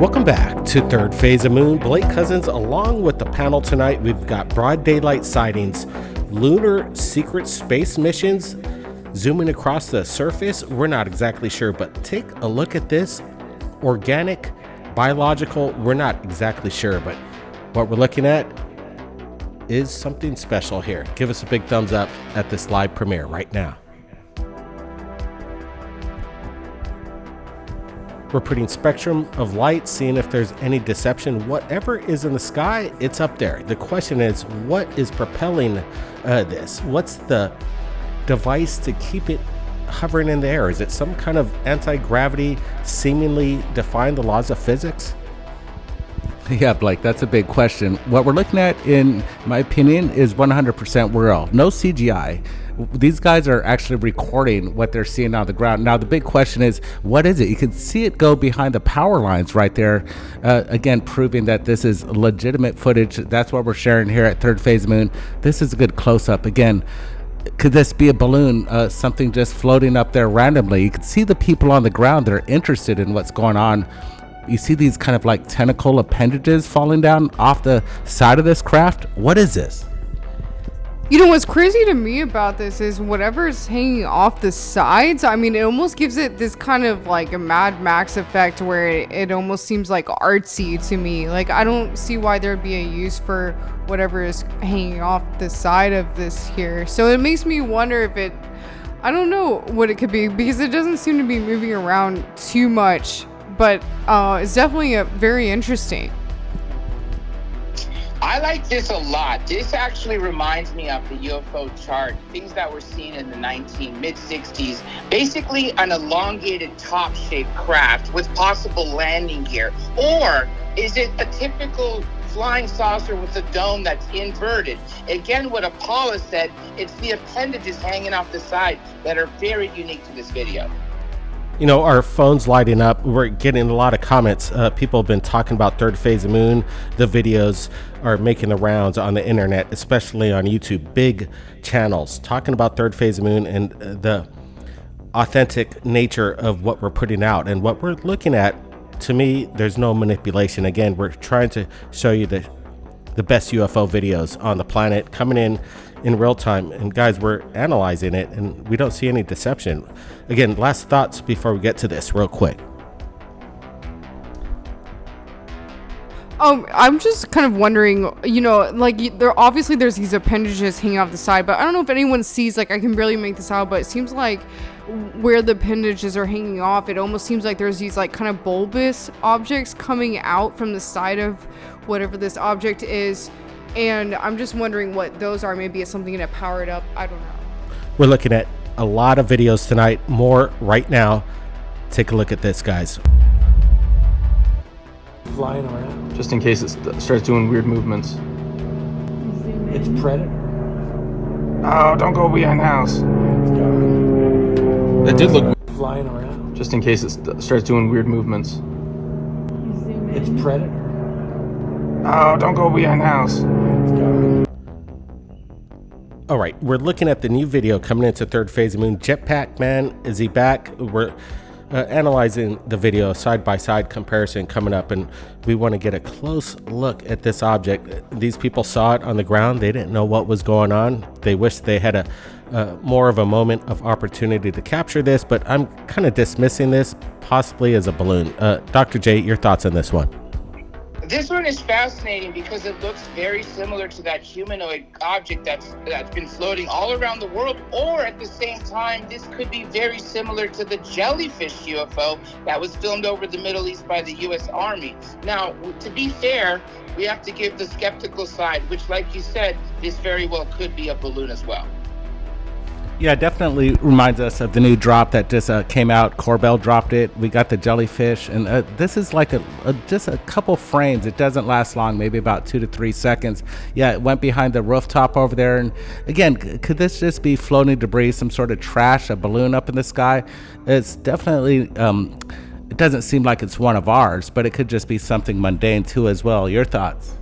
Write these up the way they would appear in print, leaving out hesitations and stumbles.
Welcome back to Third Phase of Moon. Blake Cousins along with the panel tonight. We've got broad daylight sightings, lunar secret space missions, zooming across the surface. We're not exactly sure, but take a look at this. Organic, biological, we're not exactly sure, but what we're looking at is something special here. Give us a big thumbs up at this live premiere right now. We're putting spectrum of light, seeing if there's any deception. Whatever is in the sky, it's up there. The question is, what is propelling this? What's the device to keep it hovering in the air? Is it some kind of anti-gravity seemingly defying the laws of physics? Yeah, Blake, that's a big question. What we're looking at, in my opinion, is 100% real. No CGI. These guys are actually recording what they're seeing on the ground. Now, the big question is, what is it? You can see it go behind the power lines right there. Again, proving that this is legitimate footage. That's what we're sharing here at Third Phase Moon. This is a good close-up. Again, could this be a balloon, something just floating up there randomly? You can see the people on the ground that are interested in what's going on. You see these kind of like tentacle appendages falling down off the side of this craft. What is this? You know, what's crazy to me about this is whatever's hanging off the sides, I mean, it almost gives it this kind of like a Mad Max effect where it almost seems like artsy to me. Like, I don't see why there'd be a use for whatever is hanging off the side of this here. So it makes me wonder if it, I don't know what it could be, because it doesn't seem to be moving around too much, but it's definitely very interesting. I like this a lot. This actually reminds me of the UFO chart, things that were seen in the mid-60s. Basically an elongated top-shaped craft with possible landing gear. Or is it a typical flying saucer with a dome that's inverted? Again, what Apollo said, it's the appendages hanging off the side that are very unique to this video. You know, our phone's lighting up. We're getting a lot of comments. People have been talking about Third Phase of Moon. The videos are making the rounds on the internet, especially on YouTube. Big channels talking about Third Phase of Moon and the authentic nature of what we're putting out. And what we're looking at, to me, there's no manipulation. Again, we're trying to show you the best UFO videos on the planet coming in real time. And guys, we're analyzing it and we don't see any deception. Again, last thoughts before we get to this real quick. I'm just kind of wondering, you know, like there's these appendages hanging off the side, but I don't know if anyone sees, like, I can barely make this out, but it seems like where the appendages are hanging off, it almost seems like there's these like kind of bulbous objects coming out from the side of whatever this object is. And I'm just wondering what those are. Maybe it's something to power it up. I don't know. We're looking at a lot of videos tonight, more right now. Take a look at this, guys. Flying around. Just in case it starts doing weird movements. It's Predator. Oh, don't go behind the house. That did look weird. Flying around. Just in case it starts doing weird movements. It's Predator. Oh, don't go behind the house. All right, we're looking at the new video coming into Third Phase of Moon. Jetpack Man, is he back? We're analyzing the video side-by-side comparison coming up, and we want to get a close look at this object. These people saw it on the ground. They didn't know what was going on. They wish they had a more of a moment of opportunity to capture this, but I'm kind of dismissing this possibly as a balloon. Dr. J, your thoughts on this one? This one is fascinating because it looks very similar to that humanoid object that's been floating all around the world, or at the same time, this could be very similar to the jellyfish UFO that was filmed over the Middle East by the U.S. Army. Now, to be fair, we have to give the skeptical side, which, like you said, this very well could be a balloon as well. Yeah, definitely reminds us of the new drop that just came out. Corbell dropped it. We got the jellyfish, and this is like just a couple frames. It doesn't last long, maybe about 2 to 3 seconds. Yeah, it went behind the rooftop over there, and again, could this just be floating debris, some sort of trash, a balloon up in the sky? It's definitely, it doesn't seem like it's one of ours, but it could just be something mundane too as well. Your thoughts?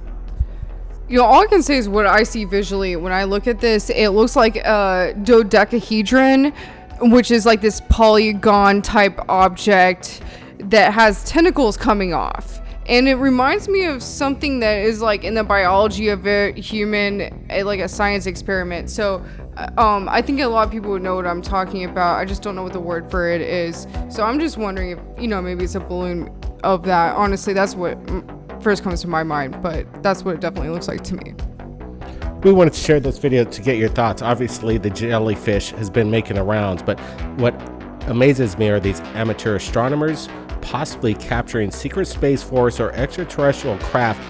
You know, all I can say is what I see visually when I look at this. It looks like a dodecahedron, which is like this polygon type object that has tentacles coming off. And it reminds me of something that is like in the biology of a human, like a science experiment. So I think a lot of people would know what I'm talking about. I just don't know what the word for it is. So I'm just wondering if, maybe it's a balloon of that. Honestly, that's what first comes to my mind, but that's what it definitely looks like to me. We wanted to share this video to get your thoughts. Obviously, the jellyfish has been making the rounds, but what amazes me are these amateur astronomers possibly capturing secret space force or extraterrestrial craft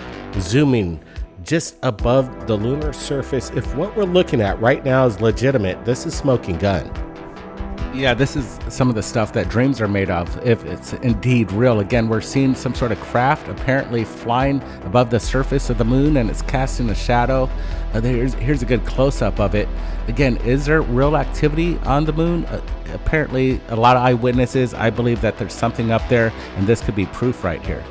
zooming just above the lunar surface. If what we're looking at right now is legitimate, this is smoking gun. Yeah, this is some of the stuff that dreams are made of, if it's indeed real. Again, we're seeing some sort of craft apparently flying above the surface of the moon, and it's casting a shadow. Here's a good close-up of it. Again, is there real activity on the moon? Apparently, a lot of eyewitnesses, I believe that there's something up there, and this could be proof right here.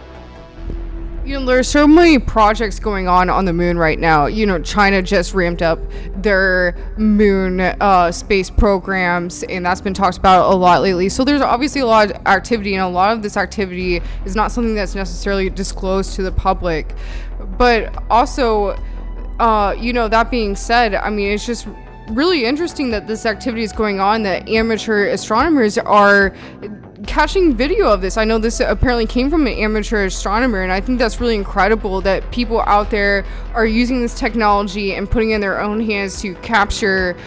There's so many projects going on the moon right now. China just ramped up their moon space programs, and that's been talked about a lot lately. So there's obviously a lot of activity, and a lot of this activity is not something that's necessarily disclosed to the public. But also, that being said, I mean, it's just really interesting that this activity is going on, that amateur astronomers are catching video of this. I know this apparently came from an amateur astronomer, and I think that's really incredible that people out there are using this technology and putting it in their own hands to capture,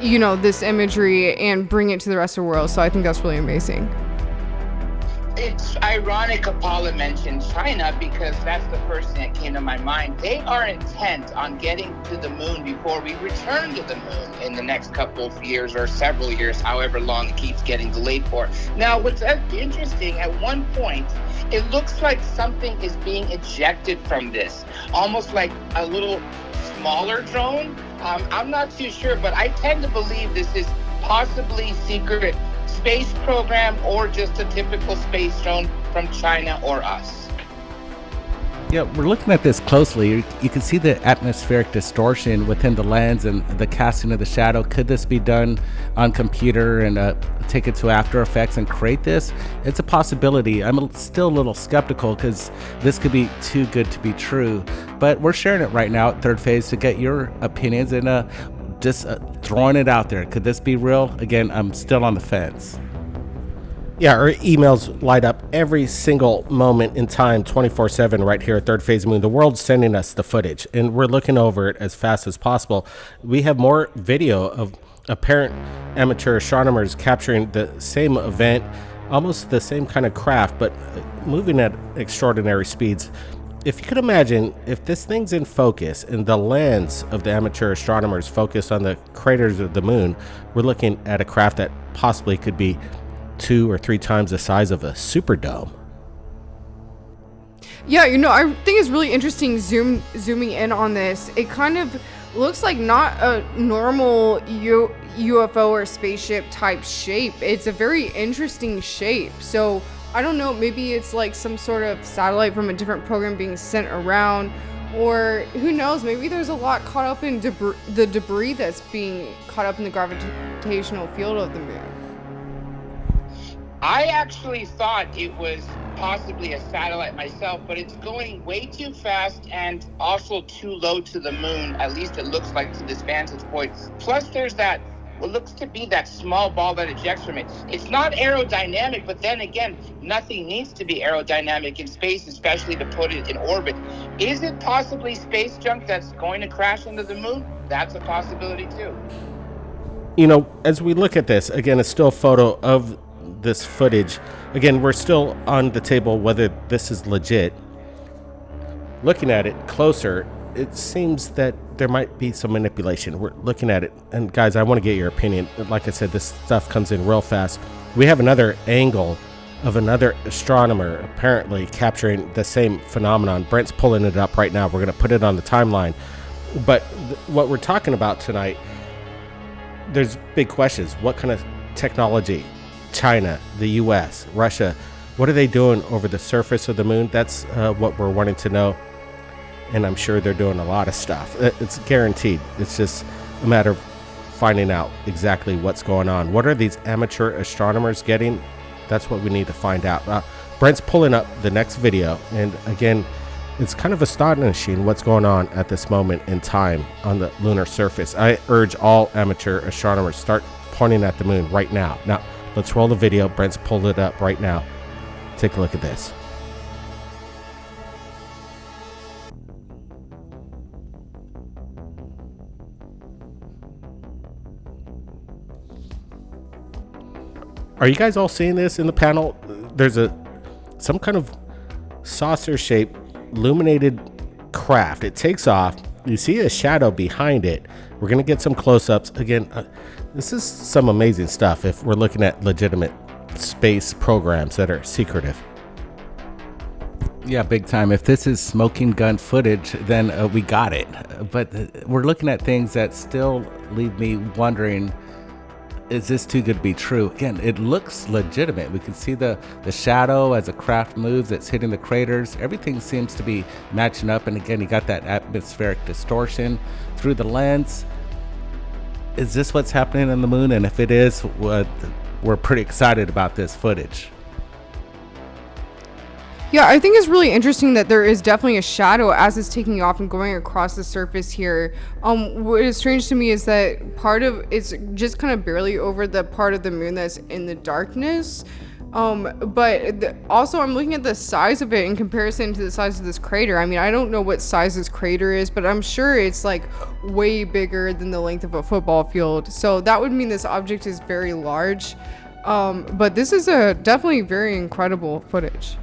this imagery and bring it to the rest of the world. So I think that's really amazing. It's ironic Apollo mentioned China because that's the first thing that came to my mind. They are intent on getting to the moon before we return to the moon in the next couple of years or several years, however long it keeps getting delayed for. Now, what's interesting, at one point, it looks like something is being ejected from this, almost like a little smaller drone. I'm not too sure, but I tend to believe this is possibly secret space program or just a typical space drone from China or us. Yeah, we're looking at this closely. You can see the atmospheric distortion within the lens and the casting of the shadow. Could this be done on computer and take it to After Effects and create this? It's a possibility. I'm still a little skeptical because this could be too good to be true. But we're sharing it right now at Third Phase to get your opinions and just throwing it out there. Could this be real? Again, I'm still on the fence. Yeah, our emails light up every single moment in time, 24/7, right here at Third Phase Moon. The world's sending us the footage, and we're looking over it as fast as possible. We have more video of apparent amateur astronomers capturing the same event, almost the same kind of craft, but moving at extraordinary speeds. If you could imagine, if this thing's in focus and the lens of the amateur astronomers focused on the craters of the moon, we're looking at a craft that possibly could be 2 or 3 times the size of a superdome. Yeah, I think it's really interesting zooming in on this. It kind of looks like not a normal UFO or spaceship type shape. It's a very interesting shape. So I don't know, maybe it's like some sort of satellite from a different program being sent around, or who knows, maybe there's a lot caught up in the debris that's being caught up in the gravitational field of the moon. I actually thought it was possibly a satellite myself, but it's going way too fast and also too low to the moon, at least it looks like to this vantage point. Plus there's that what looks to be that small ball that ejects from it. It's not aerodynamic, but then again, nothing needs to be aerodynamic in space, especially to put it in orbit. Is it possibly space junk that's going to crash into the moon? That's a possibility too. As we look at this, again, it's still a photo of this footage. Again, we're still on the table whether this is legit. Looking at it closer, it seems that there might be some manipulation. We're looking at it, and guys, I want to get your opinion. Like I said, this stuff comes in real fast. We have another angle of another astronomer apparently capturing the same phenomenon. Brent's pulling it up right now. We're going to put it on the timeline. But what we're talking about tonight, there's big questions. What kind of technology? China, the US, Russia, what are they doing over the surface of the moon? That's what we're wanting to know. And I'm sure they're doing a lot of stuff. It's guaranteed. It's just a matter of finding out exactly what's going on. What are these amateur astronomers getting? That's what we need to find out. Brent's pulling up the next video, and again, it's kind of astonishing what's going on at this moment in time on the lunar surface. I urge all amateur astronomers start pointing at the moon right now. Now, let's roll the video. Brent's pulled it up right now. Take a look at this. Are you guys all seeing this in the panel? There's some kind of saucer-shaped illuminated craft. It takes off. You see a shadow behind it. We're going to get some close-ups. Again, this is some amazing stuff if we're looking at legitimate space programs that are secretive. Yeah, big time. If this is smoking gun footage, then we got it. But we're looking at things that still leave me wondering, is this too good to be true? Again, it looks legitimate. We can see the shadow as the craft moves. It's hitting the craters. Everything seems to be matching up. And again, you got that atmospheric distortion through the lens. Is this what's happening on the moon? And if it is, we're pretty excited about this footage. Yeah, I think it's really interesting that there is definitely a shadow as it's taking off and going across the surface here. What is strange to me is that part of it's just kind of barely over the part of the moon that's in the darkness. But also I'm looking at the size of it in comparison to the size of this crater. I mean, I don't know what size this crater is, but I'm sure it's like way bigger than the length of a football field. So that would mean this object is very large. But this is definitely very incredible footage.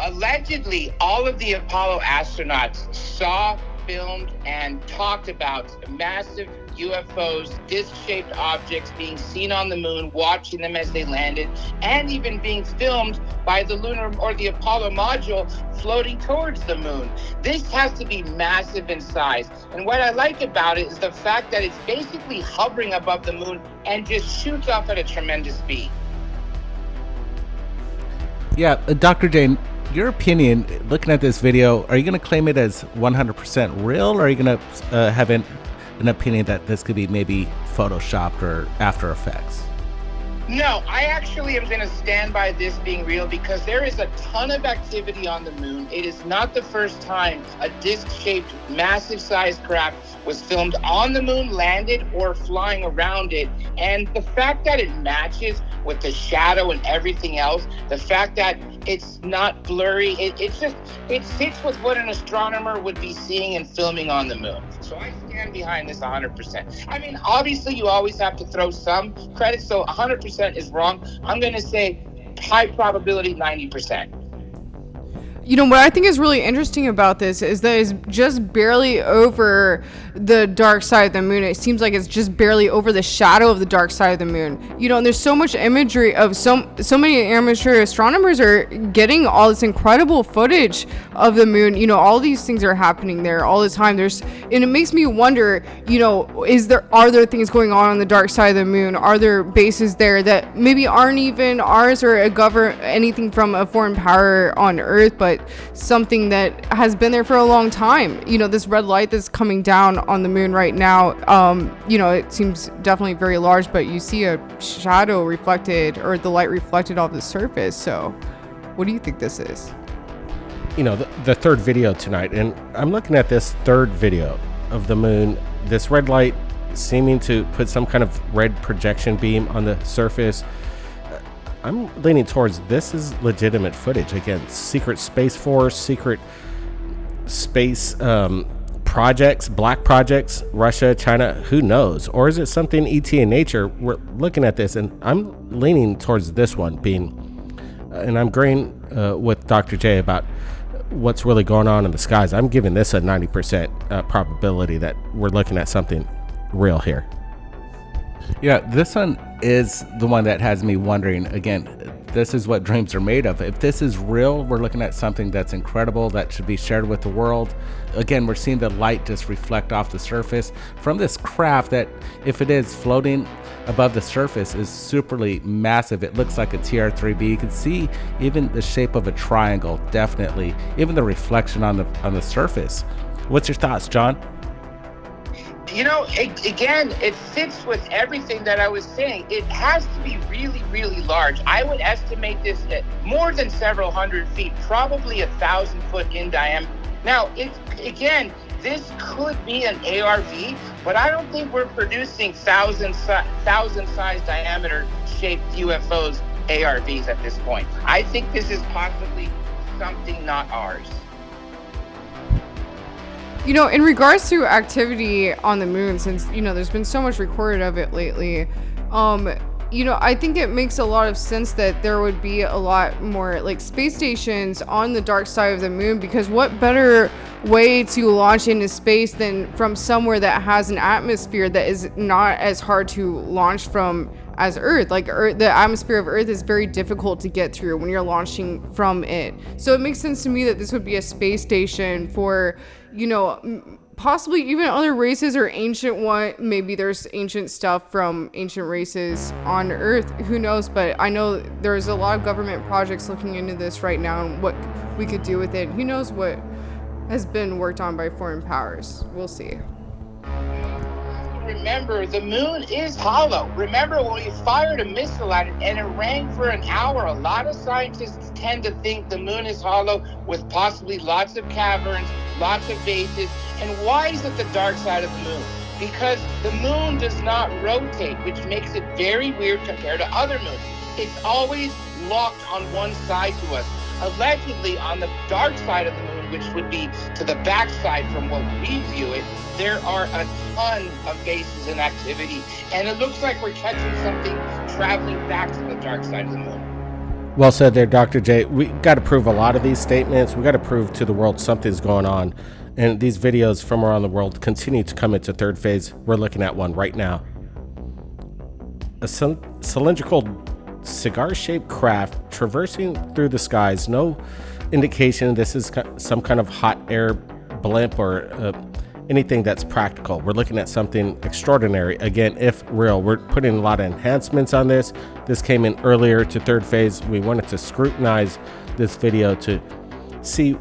Allegedly, all of the Apollo astronauts saw, filmed, and talked about massive UFOs, disc-shaped objects being seen on the moon, watching them as they landed, and even being filmed by the Lunar or the Apollo module floating towards the moon. This has to be massive in size. And what I like about it is the fact that it's basically hovering above the moon and just shoots off at a tremendous speed. Yeah, Dr. Jane, your opinion, looking at this video, are you going to claim it as 100% real, or are you going to have an opinion that this could be maybe photoshopped or After Effects? No, I actually am going to stand by this being real because there is a ton of activity on the moon. It is not the first time a disc-shaped, massive-sized craft was filmed on the moon, landed, or flying around it. And the fact that it matches with the shadow and everything else, the fact that it's not blurry, it fits with what an astronomer would be seeing and filming on the moon. So I stand behind this 100%. I mean, obviously you always have to throw some credit, so 100% is wrong. I'm going to say high probability 90%. You know, what I think is really interesting about this is that it's just barely over the dark side of the moon. It seems like it's just barely over the shadow of the dark side of the moon. You know, and there's so much imagery of so many amateur astronomers are getting all this incredible footage of the moon. You know, all these things are happening there all the time. And it makes me wonder, you know, are there things going on the dark side of the moon? Are there bases there that maybe aren't even ours or anything from a foreign power on Earth, but something that has been there for a long time? You know, this red light that's coming down on the moon right now, you know, it seems definitely very large, but you see a shadow reflected, or the light reflected off the surface. So what do you think this is? You know, the third video tonight, and I'm looking at this third video of the moon, this red light seeming to put some kind of red projection beam on the surface. I'm leaning towards this is legitimate footage. Again, secret Space Force, secret space projects, black projects, Russia, China, who knows? Or is it something ET in nature? We're looking at this, and I'm leaning towards this one being, and I'm agreeing with Dr. J about what's really going on in the skies. I'm giving this a 90% probability that we're looking at something real here. Yeah, this one is the one that has me wondering. Again, this is what dreams are made of. If this is real, we're looking at something that's incredible that should be shared with the world. Again, we're seeing the light just reflect off the surface from this craft that, if it is floating above the surface, is superly massive. It looks like a TR-3B. You can see even the shape of a triangle, definitely. Even the reflection on the surface. What's your thoughts, John? Again, it fits with everything that I was saying. It has to be really, really large. I would estimate this at more than several hundred feet, probably 1,000 foot in diameter. Now, this could be an ARV, but I don't think we're producing thousand size diameter shaped UFOs, ARVs at this point. I think this is possibly something not ours. In regards to activity on the moon, since, there's been so much recorded of it lately, I think it makes a lot of sense that there would be a lot more like space stations on the dark side of the moon, because what better way to launch into space than from somewhere that has an atmosphere that is not as hard to launch from as Earth. Like Earth, the atmosphere of Earth is very difficult to get through when you're launching from it. So it makes sense to me that this would be a space station for, possibly even other races or ancient one. Maybe there's ancient stuff from ancient races on Earth. Who knows? But I know there's a lot of government projects looking into this right now and what we could do with it. Who knows what has been worked on by foreign powers. We'll see. Remember, the moon is hollow. Remember when we fired a missile at it and it rang for an hour? A lot of scientists tend to think the moon is hollow with possibly lots of caverns, lots of bases. And why is it the dark side of the moon? Because the moon does not rotate, which makes it very weird compared to other moons. It's always locked on one side to us. Allegedly, on the dark side of the moon, which would be to the back side from what we view it, there are a ton of bases in activity, and it looks like we're catching something traveling back to the dark side of the moon. Well said there, Dr. J. We got to prove a lot of these statements. We got to prove to the world something's going on, and these videos from around the world continue to come into third phase. We're looking at one right now. A cylindrical cigar-shaped craft traversing through the skies. No indication this is some kind of hot air blimp or anything that's practical. We're looking at something extraordinary. Again, if real, we're putting a lot of enhancements on this. This came in earlier to third phase. We wanted to scrutinize this video to see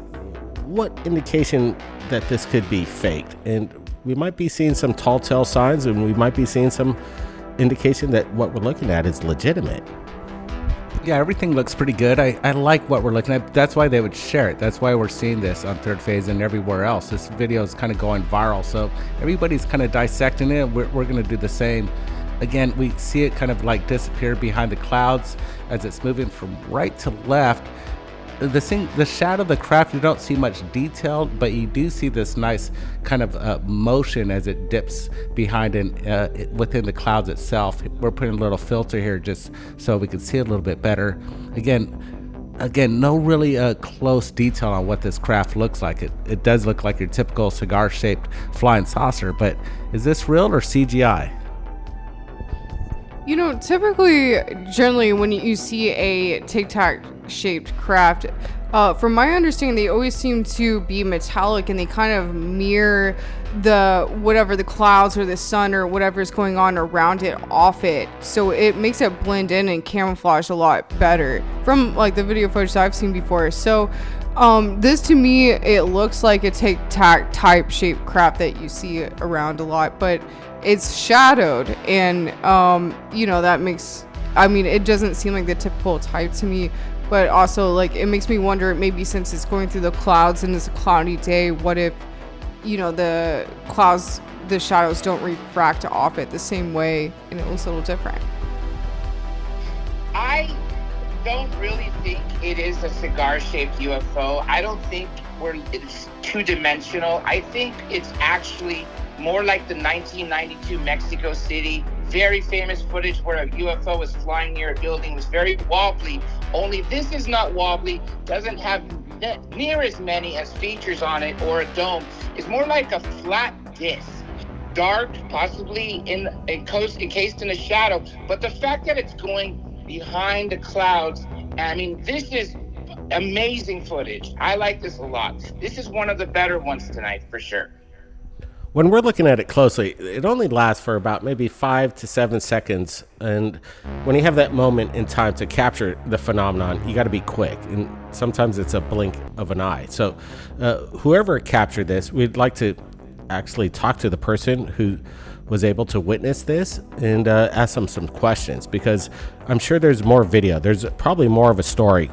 what indication that this could be faked. And we might be seeing some tall tale signs, and we might be seeing some indication that what we're looking at is legitimate. Yeah, everything looks pretty good. I like what we're looking at. That's why they would share it. That's why we're seeing this on third phase and everywhere else. This video is kind of going viral, so everybody's kind of dissecting it. We're going to do the same. Again, we see it kind of like disappear behind the clouds as it's moving from right to left. The shadow of the craft, you don't see much detail, but you do see this nice kind of motion as it dips behind and within the clouds itself. We're putting a little filter here just so we can see it a little bit better. Again, no really close detail on what this craft looks like. It does look like your typical cigar-shaped flying saucer, but is this real or CGI? Typically, generally, when you see a tic-tac shaped craft, from my understanding, they always seem to be metallic, and they kind of mirror the clouds or the sun or whatever is going on around it off it, so it makes it blend in and camouflage a lot better from like the video footage that I've seen before. So this to me, it looks like a tic-tac type shaped craft that you see around a lot, but it's shadowed, and that makes, it doesn't seem like the typical type to me. But also, like, it makes me wonder, maybe since it's going through the clouds and it's a cloudy day, what if, the clouds, the shadows don't refract off it the same way and it looks a little different? I don't really think it is a cigar-shaped UFO. I don't think it's two-dimensional. I think it's actually more like the 1992 Mexico City, very famous footage where a UFO was flying near a building. It was very wobbly, only this is not wobbly, doesn't have near as many as features on it or a dome. It's more like a flat disc, dark, possibly encased in a shadow. But the fact that it's going behind the clouds, this is amazing footage. I like this a lot. This is one of the better ones tonight for sure. When we're looking at it closely, it only lasts for about maybe 5 to 7 seconds. And when you have that moment in time to capture the phenomenon, you got to be quick. And sometimes it's a blink of an eye. So whoever captured this, we'd like to actually talk to the person who was able to witness this and ask them some questions, because I'm sure there's more video. There's probably more of a story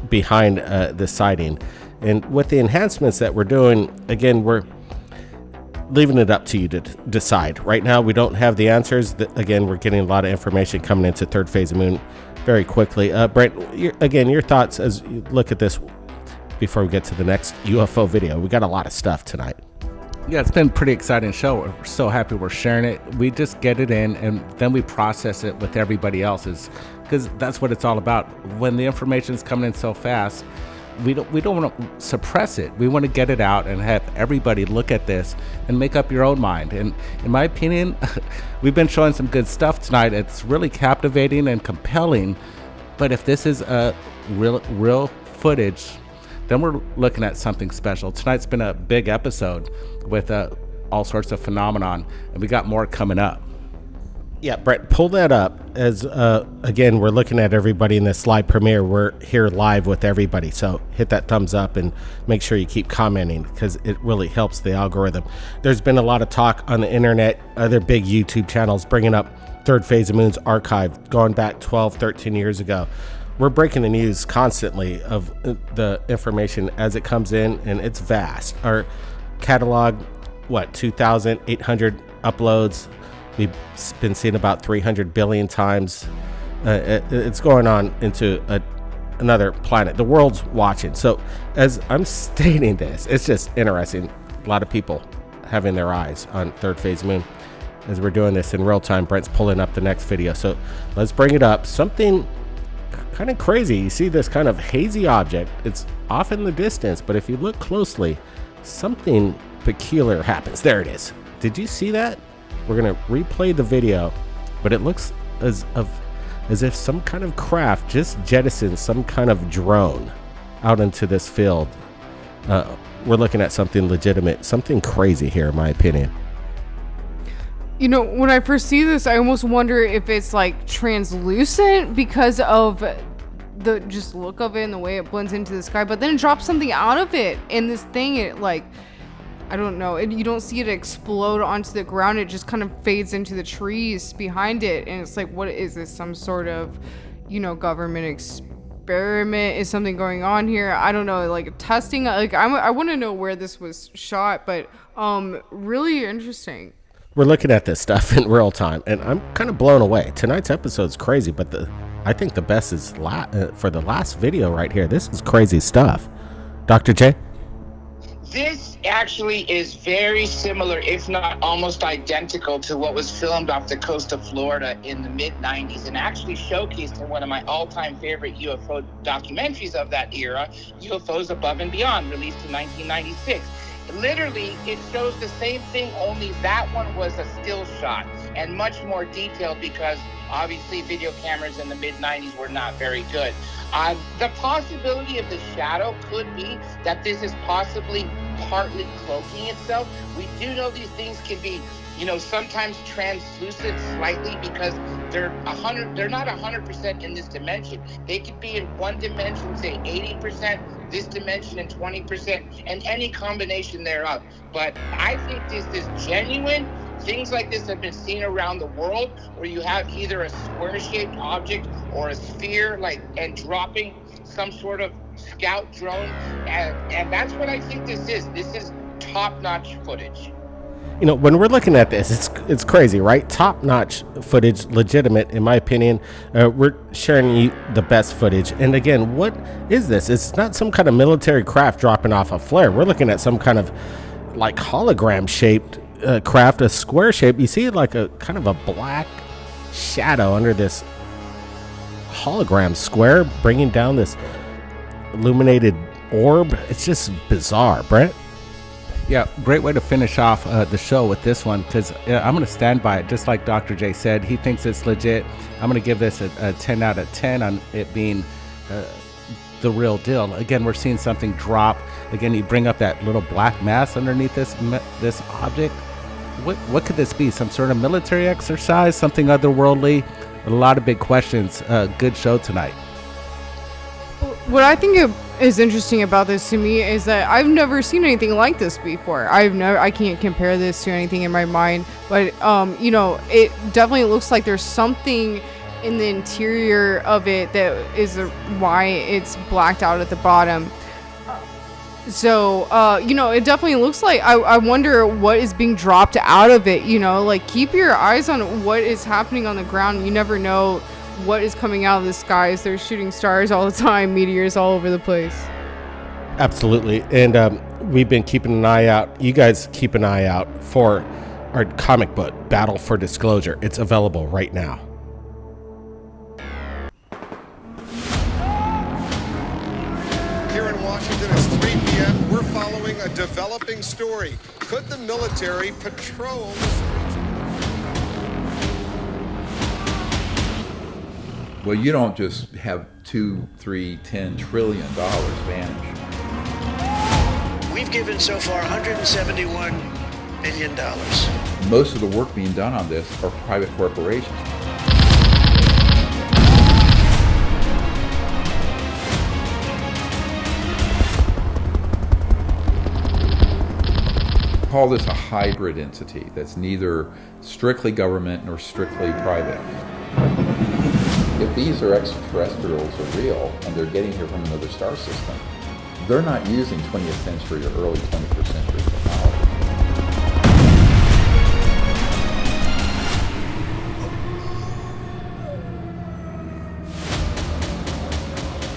behind the sighting. And with the enhancements that we're doing, again, we're leaving it up to you to decide. Right now, we don't have the answers. Again, we're getting a lot of information coming into Third Phase of Moon very quickly. Brent, your thoughts as you look at this before we get to the next UFO video. We got a lot of stuff tonight. Yeah, it's been a pretty exciting show. We're so happy we're sharing it. We just get it in and then we process it with everybody else's, because that's what it's all about. When the information is coming in so fast, we don't want to suppress it. We want to get it out and have everybody look at this and make up your own mind. And in my opinion, we've been showing some good stuff tonight. It's really captivating and compelling. But if this is a real footage, then we're looking at something special. Tonight's been a big episode with all sorts of phenomenon, and we got more coming up. Yeah, Brett, pull that up. As again, we're looking at everybody in this live premiere. We're here live with everybody, so hit that thumbs up and make sure you keep commenting, because it really helps the algorithm. There's been a lot of talk on the internet, other big YouTube channels bringing up Third Phase of Moon's archive going back 12, 13 years ago. We're breaking the news constantly of the information as it comes in, and it's vast. Our catalog, 2,800 uploads. We've been seeing about 300 billion times. It's going on into another planet. The world's watching. So as I'm stating this, it's just interesting. A lot of people having their eyes on Third Phase Moon as we're doing this in real time. Brent's pulling up the next video. So let's bring it up. Something kind of crazy. You see this kind of hazy object. It's off in the distance, but if you look closely, something peculiar happens. There it is. Did you see that? We're going to replay the video, but it looks as if some kind of craft just jettisoned some kind of drone out into this field. We're looking at something legitimate, something crazy here, in my opinion. You know, when I first see this, I almost wonder if it's like translucent because of the just look of it and the way it blends into the sky, but then it drops something out of it, and this thing, it like, I don't know, you don't see it explode onto the ground. It just kind of fades into the trees behind it, and it's like, what is this? Some sort of, government experiment? Is something going on here? I don't know, like testing. Like I want to know where this was shot, but really interesting. We're looking at this stuff in real time, and I'm kind of blown away. Tonight's episode's crazy, but I think the best is for the last video right here. This is crazy stuff. Dr. J? This actually is very similar, if not almost identical, to what was filmed off the coast of Florida in the mid-90s and actually showcased in one of my all-time favorite UFO documentaries of that era, UFOs Above and Beyond, released in 1996. Literally, it shows the same thing, only that one was a still shot and much more detailed, because obviously video cameras in the mid-90s were not very good. The possibility of the shadow could be that this is possibly partly cloaking itself. We do know these things can be, sometimes translucent slightly, because they're not 100% in this dimension. They could be in one dimension, say 80%, this dimension and 20%, and any combination thereof. But I think this is genuine. Things like this have been seen around the world, where you have either a square-shaped object or a sphere, and dropping some sort of scout drone, and that's what I think this is. This is top-notch footage. When we're looking at this, it's crazy, right? Top-notch footage, legitimate, in my opinion. We're sharing you the best footage. And again, what is this? It's not some kind of military craft dropping off a flare. We're looking at some kind of like hologram-shaped craft, a square shape. You see like a kind of a black shadow under this hologram square, bringing down this illuminated orb. It's just bizarre, Brent. Yeah, great way to finish off the show with this one, because I'm going to stand by it. Just like Dr. J said, he thinks it's legit. I'm going to give this a 10 out of 10 on it being the real deal. Again, we're seeing something drop. Again, you bring up that little black mass underneath this object. What could this be? Some sort of military exercise? Something otherworldly? A lot of big questions. Good show tonight. What I think is interesting about this to me is that I've never seen anything like this before. I can't compare this to anything in my mind, but you know, it definitely looks like there's something in the interior of it that is why it's blacked out at the bottom. So, you know, it definitely looks like, I wonder what is being dropped out of it, you know, like keep your eyes on what is happening on the ground. You never know what is coming out of the skies. They're shooting stars all the time, meteors all over the place. Absolutely. And we've been keeping an eye out. You guys keep an eye out for our comic book, Battle for Disclosure. It's available right now. Here in Washington, it's 3 p.m. We're following a developing story. Could the military patrol the streets? Well, you don't just have 2, 3, 10 trillion dollars vanish. We've given so far $171 billion. Most of the work being done on this are private corporations. Call this a hybrid entity that's neither strictly government nor strictly private. If these are extraterrestrials or real and they're getting here from another star system, they're not using 20th century or early 21st century technology.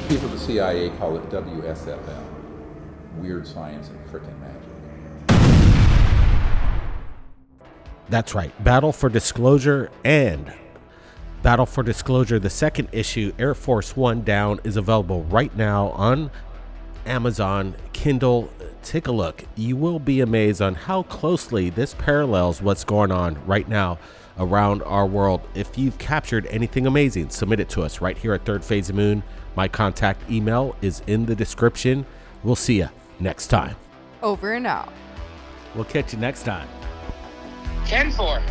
People at the CIA call it WSFM, weird science and frickin' magic. That's right. Battle for Disclosure and Battle for Disclosure, the second issue, Air Force One Down, is available right now on Amazon Kindle. Take a look. You will be amazed on how closely this parallels what's going on right now around our world. If you've captured anything amazing, submit it to us right here at Third Phase of Moon. My contact email is in the description. We'll see you next time. Over and out. We'll catch you next time. 10-4.